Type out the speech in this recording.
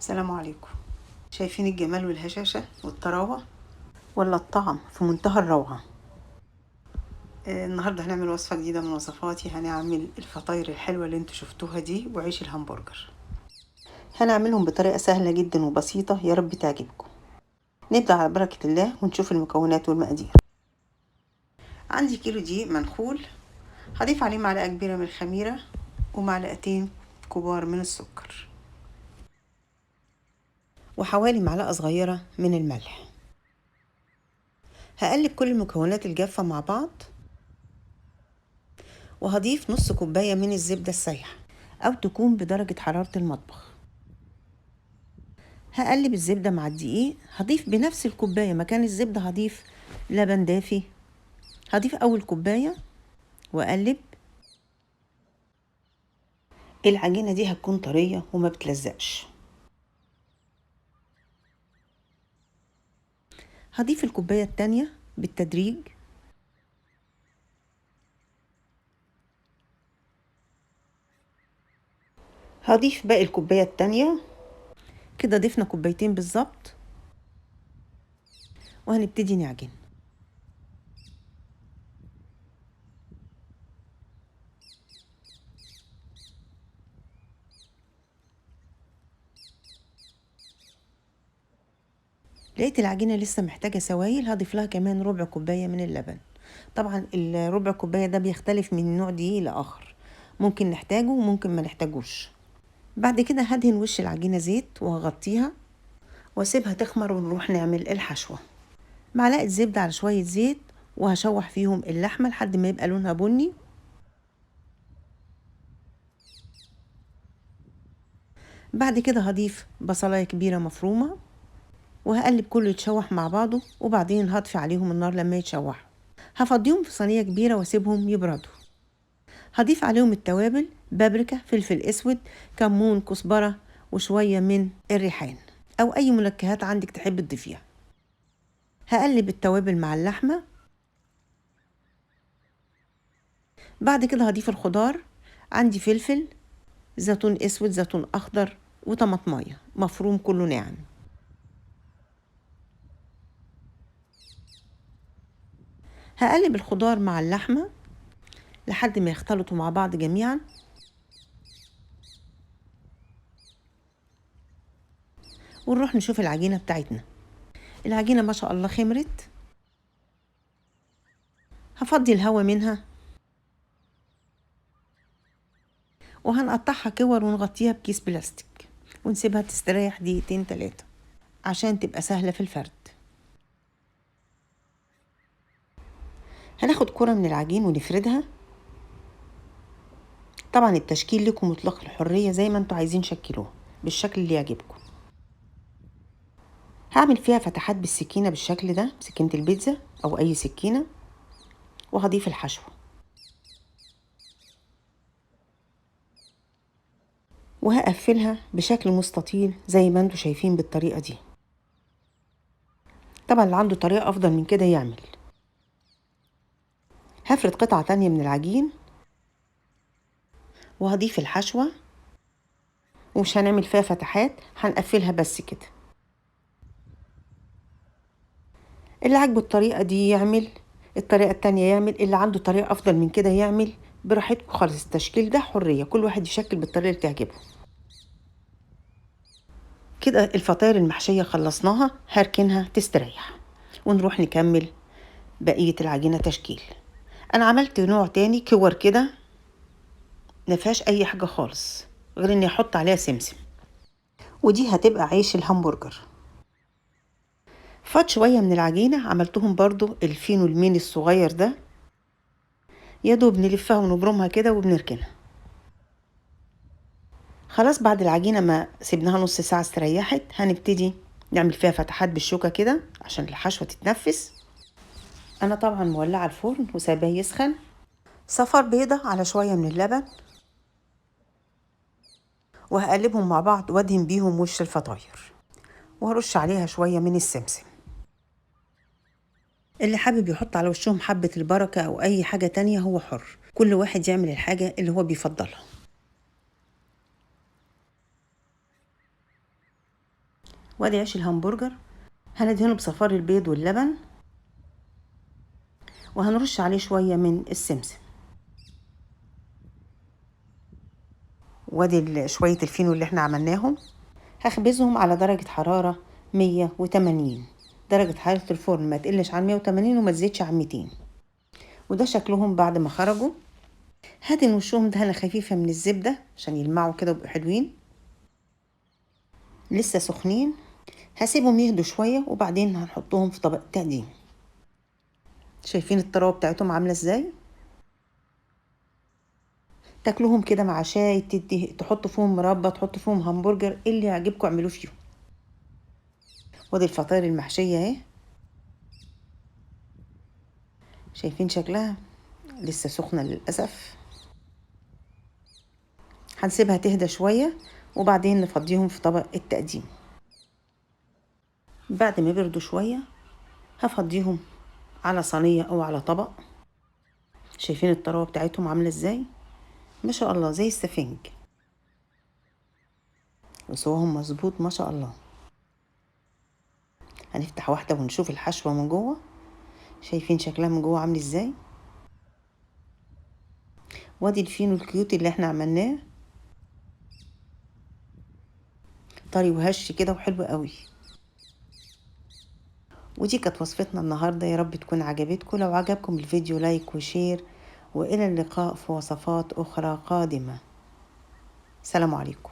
السلام عليكم. شايفين الجمال والهشاشة والطراوة ولا الطعم في منتهى الروعة. النهاردة هنعمل وصفة جديدة من وصفاتي. هنعمل الفطاير الحلوة اللي انتوا شفتوها دي وعيش الهمبرجر. هنعملهم بطريقة سهلة جدا وبسيطة، يا رب تعجبكم. نبدأ على بركة الله ونشوف المكونات والمقادير. عندي كيلو دقيق منخول، هضيف عليه معلقة كبيرة من الخميرة ومعلقتين كبار من السكر وحوالي معلقة صغيرة من الملح. هقلب كل المكونات الجافة مع بعض، وهضيف نص كوباية من الزبدة السايحة أو تكون بدرجة حرارة المطبخ. هقلب الزبدة مع الدقيق. هضيف بنفس الكوباية مكان الزبدة هضيف لبن دافي. هضيف أول كوباية وأقلب. العجينة دي هتكون طرية وما بتلزقش. هضيف الكوباية التانية بالتدريج. هضيف باقي الكوباية التانية. كده ضفنا كوبايتين بالظبط، وهنبتدي نعجن. لقيت العجينة لسه محتاجة سوائل، هضيف لها كمان ربع كوباية من اللبن. طبعا الربع كوباية ده بيختلف من نوع دقيق لآخر، ممكن نحتاجه وممكن ما نحتاجوش. بعد كده هدهن وش العجينة زيت وهغطيها واسيبها تخمر ونروح نعمل الحشوة. معلقة زبدة على شوية زيت، وهشوح فيهم اللحمة لحد ما يبقى لونها بني. بعد كده هضيف بصلاية كبيرة مفرومة وهقلب كله يتشوح مع بعضه، وبعدين هطفي عليهم النار لما يتشوحوا. هفضيهم في صينية كبيرة واسيبهم يبردوا. هضيف عليهم التوابل: بابريكا، فلفل اسود، كمون، كزبرة، وشوية من الريحان او اي منكهات عندك تحب تضيفيها. هقلب التوابل مع اللحمة. بعد كده هضيف الخضار. عندي فلفل، زيتون اسود، زيتون اخضر، وطماطمايه مفروم كله ناعم. هقلب الخضار مع اللحمة لحد ما يختلطوا مع بعض جميعا. ونروح نشوف العجينة بتاعتنا. العجينة ما شاء الله خمرت. هفضي الهواء منها وهنقطعها كور ونغطيها بكيس بلاستيك ونسيبها تستريح دقيقتين 3 عشان تبقى سهلة في الفرد. هناخد كرة من العجين ونفردها. طبعا التشكيل لكم مطلق الحرية، زي ما انتوا عايزين شكلوها بالشكل اللي يعجبكم. هعمل فيها فتحات بالسكينة بالشكل ده، سكينة البيتزا او اي سكينة، وهضيف الحشوة وهقفلها بشكل مستطيل زي ما انتوا شايفين بالطريقة دي. طبعا اللي عنده طريقة افضل من كده يعمل. هفرد قطعة تانية من العجين وهضيف الحشوة، ومش هنعمل فيها فتحات، هنقفلها بس كده. اللي عاجبه الطريقة دي يعمل، الطريقة التانية يعمل، اللي عنده طريقة افضل من كده يعمل، براحتكم خالص. التشكيل ده حرية، كل واحد يشكل بالطريقة اللي تعجبه. كده الفطاير المحشية خلصناها، هركنها تستريح ونروح نكمل بقية العجينة تشكيل. انا عملت نوع تاني كور كده مفيهاش اي حاجة خالص غير اني احط عليها سمسم، ودي هتبقى عيش الهمبرجر. فات شوية من العجينة، عملتهم برضو الفينو الميني الصغير ده، يا دوب نلفها ونبرمها كده وبنركنها. خلاص بعد العجينة ما سيبناها نص ساعة استريحت، هنبتدي نعمل فيها فتحات بالشوكة كده عشان الحشوة تتنفس. انا طبعا مولعة الفرن وسايباه يسخن. صفار بيضة على شوية من اللبن، وهقلبهم مع بعض وادهن بيهم وش الفطاير، وهرش عليها شوية من السمسم. اللي حابب يحط على وشهم حبة البركة أو أي حاجة تانية هو حر، كل واحد يعمل الحاجة اللي هو بيفضلها. وادي عيش الهمبرجر، هندهنه بصفار البيض واللبن، وهنرش عليه شوية من السمسم. وادي شوية الفينو اللي احنا عملناهم، هخبزهم على درجة حرارة 180. درجة حرارة الفرن ما تقلش عن 180 وما تزيدش عن 200. وده شكلهم بعد ما خرجوا. هدهن وشهم دهنة خفيفة من الزبدة عشان يلمعوا كده ويبقوا حلوين. لسه سخنين، هسيبهم يهدوا شوية وبعدين هنحطهم في طبق تقديم. شايفين الطراوة بتاعتهم عاملة ازاي؟ تاكلوهم كده مع شاي، تحطوا فيهم مربى، تحطوا فيهم همبرجر، اللي يعجبكم اعملوه فيهم. ودي الفطاير المحشية اهي، شايفين شكلها لسه سخنة للأسف. هنسيبها تهدى شوية وبعدين نفضيهم في طبق التقديم. بعد ما يبردوا شوية هفضيهم على صينية أو على طبق. شايفين الطراوة بتاعتهم عاملة ازاي؟ ما شاء الله زي السفنج، وسواهم مظبوط ما شاء الله. هنفتح واحدة ونشوف الحشوة من جوه. شايفين شكلها من جوه عامل ازاي؟ وادي الفينو الكيوت اللي احنا عملناه، طري وهش كده وحلو قوي. ودي كانت وصفتنا النهاردة، يا رب تكون عجبتكم. لو عجبكم الفيديو لايك وشير، وإلى اللقاء في وصفات أخرى قادمة. سلام عليكم.